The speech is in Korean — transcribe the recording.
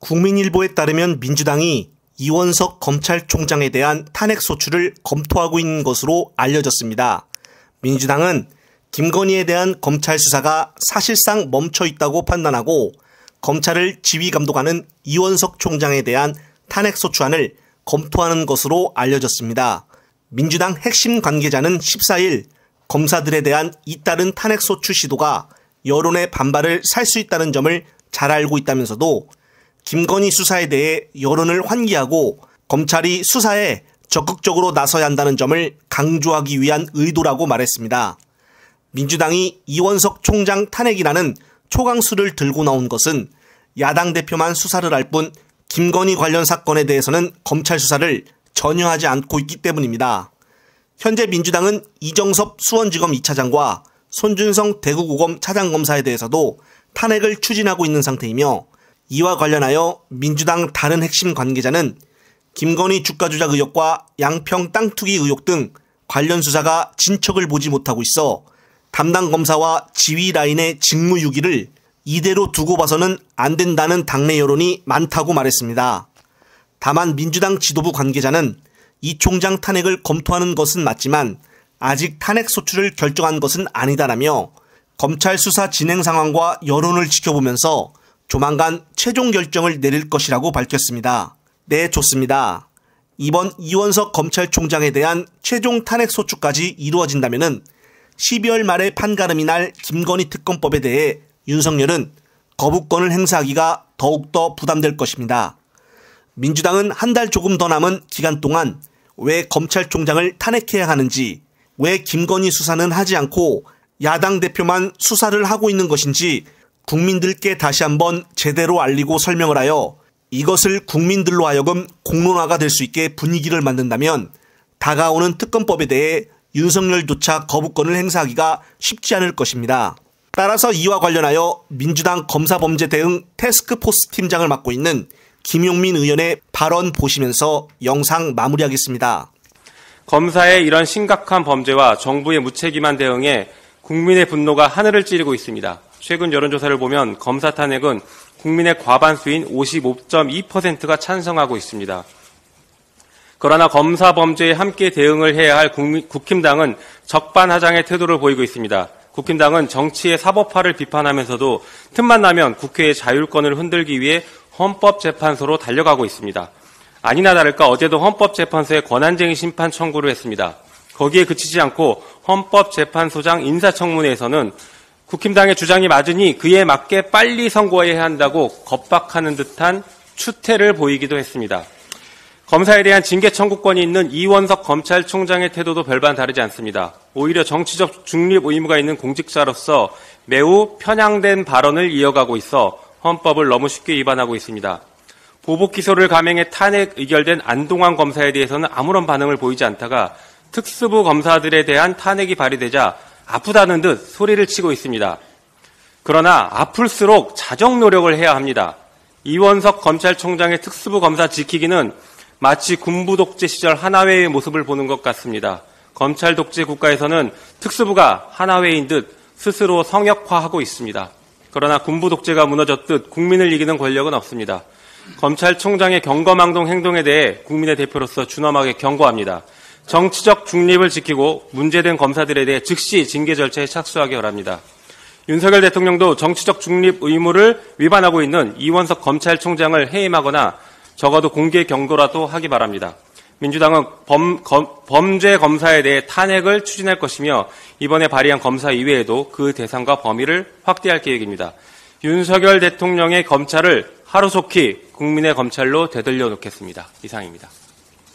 국민일보에 따르면 민주당이 이원석 검찰총장에 대한 탄핵소추를 검토하고 있는 것으로 알려졌습니다. 민주당은 김건희에 대한 검찰 수사가 사실상 멈춰 있다고 판단하고 검찰을 지휘감독하는 이원석 총장에 대한 탄핵소추안을 검토하는 것으로 알려졌습니다. 민주당 핵심 관계자는 14일 검사들에 대한 잇따른 탄핵소추 시도가 여론의 반발을 살 수 있다는 점을 잘 알고 있다면서도 김건희 수사에 대해 여론을 환기하고 검찰이 수사에 적극적으로 나서야 한다는 점을 강조하기 위한 의도라고 말했습니다. 민주당이 이원석 총장 탄핵이라는 초강수를 들고 나온 것은 야당 대표만 수사를 할 뿐 김건희 관련 사건에 대해서는 검찰 수사를 전혀 하지 않고 있기 때문입니다. 현재 민주당은 이정섭 수원지검 2차장과 손준성 대구고검 차장검사에 대해서도 탄핵을 추진하고 있는 상태이며 이와 관련하여 민주당 다른 핵심 관계자는 김건희 주가 조작 의혹과 양평 땅 투기 의혹 등 관련 수사가 진척을 보지 못하고 있어 담당 검사와 지휘 라인의 직무유기를 이대로 두고 봐서는 안 된다는 당내 여론이 많다고 말했습니다. 다만 민주당 지도부 관계자는 이 총장 탄핵을 검토하는 것은 맞지만 아직 탄핵 소추를 결정한 것은 아니다라며 검찰 수사 진행 상황과 여론을 지켜보면서 조만간 최종 결정을 내릴 것이라고 밝혔습니다. 네, 좋습니다. 이번 이원석 검찰총장에 대한 최종 탄핵 소추까지 이루어진다면 12월 말에 판가름이 날 김건희 특검법에 대해 윤석열은 거부권을 행사하기가 더욱더 부담될 것입니다. 민주당은 한 달 조금 더 남은 기간 동안 왜 검찰총장을 탄핵해야 하는지, 왜 김건희 수사는 하지 않고 야당 대표만 수사를 하고 있는 것인지 국민들께 다시 한번 제대로 알리고 설명을 하여 이것을 국민들로 하여금 공론화가 될 수 있게 분위기를 만든다면 다가오는 특검법에 대해 윤석열조차 거부권을 행사하기가 쉽지 않을 것입니다. 따라서 이와 관련하여 민주당 검사범죄 대응 태스크포스 팀장을 맡고 있는 김용민 의원의 발언 보시면서 영상 마무리하겠습니다. 검사의 이런 심각한 범죄와 정부의 무책임한 대응에 국민의 분노가 하늘을 찌르고 있습니다. 최근 여론조사를 보면 검사 탄핵은 국민의 과반수인 55.2%가 찬성하고 있습니다. 그러나 검사 범죄에 함께 대응을 해야 할 국힘당은 적반하장의 태도를 보이고 있습니다. 국힘당은 정치의 사법화를 비판하면서도 틈만 나면 국회의 자율권을 흔들기 위해 헌법재판소로 달려가고 있습니다. 아니나 다를까 어제도 헌법재판소에 권한쟁의 심판 청구를 했습니다. 거기에 그치지 않고 헌법재판소장 인사청문회에서는 국힘당의 주장이 맞으니 그에 맞게 빨리 선고해야 한다고 겁박하는 듯한 추태를 보이기도 했습니다. 검사에 대한 징계 청구권이 있는 이원석 검찰총장의 태도도 별반 다르지 않습니다. 오히려 정치적 중립 의무가 있는 공직자로서 매우 편향된 발언을 이어가고 있어 헌법을 너무 쉽게 위반하고 있습니다. 보복 기소를 감행해 탄핵 의결된 안동환 검사에 대해서는 아무런 반응을 보이지 않다가 특수부 검사들에 대한 탄핵이 발의되자 아프다는 듯 소리를 치고 있습니다. 그러나 아플수록 자정 노력을 해야 합니다. 이원석 검찰총장의 특수부 검사 지키기는 마치 군부 독재 시절 하나회의 모습을 보는 것 같습니다. 검찰 독재 국가에서는 특수부가 하나회인 듯 스스로 성역화하고 있습니다. 그러나 군부 독재가 무너졌듯 국민을 이기는 권력은 없습니다. 검찰총장의 경거망동 행동에 대해 국민의 대표로서 준엄하게 경고합니다. 정치적 중립을 지키고 문제된 검사들에 대해 즉시 징계 절차에 착수하기 바랍니다. 윤석열 대통령도 정치적 중립 의무를 위반하고 있는 이원석 검찰총장을 해임하거나 적어도 공개 경고라도 하기 바랍니다. 민주당은 범죄 검사에 대해 탄핵을 추진할 것이며 이번에 발의한 검사 이외에도 그 대상과 범위를 확대할 계획입니다. 윤석열 대통령의 검찰을 하루속히 국민의 검찰로 되돌려 놓겠습니다. 이상입니다.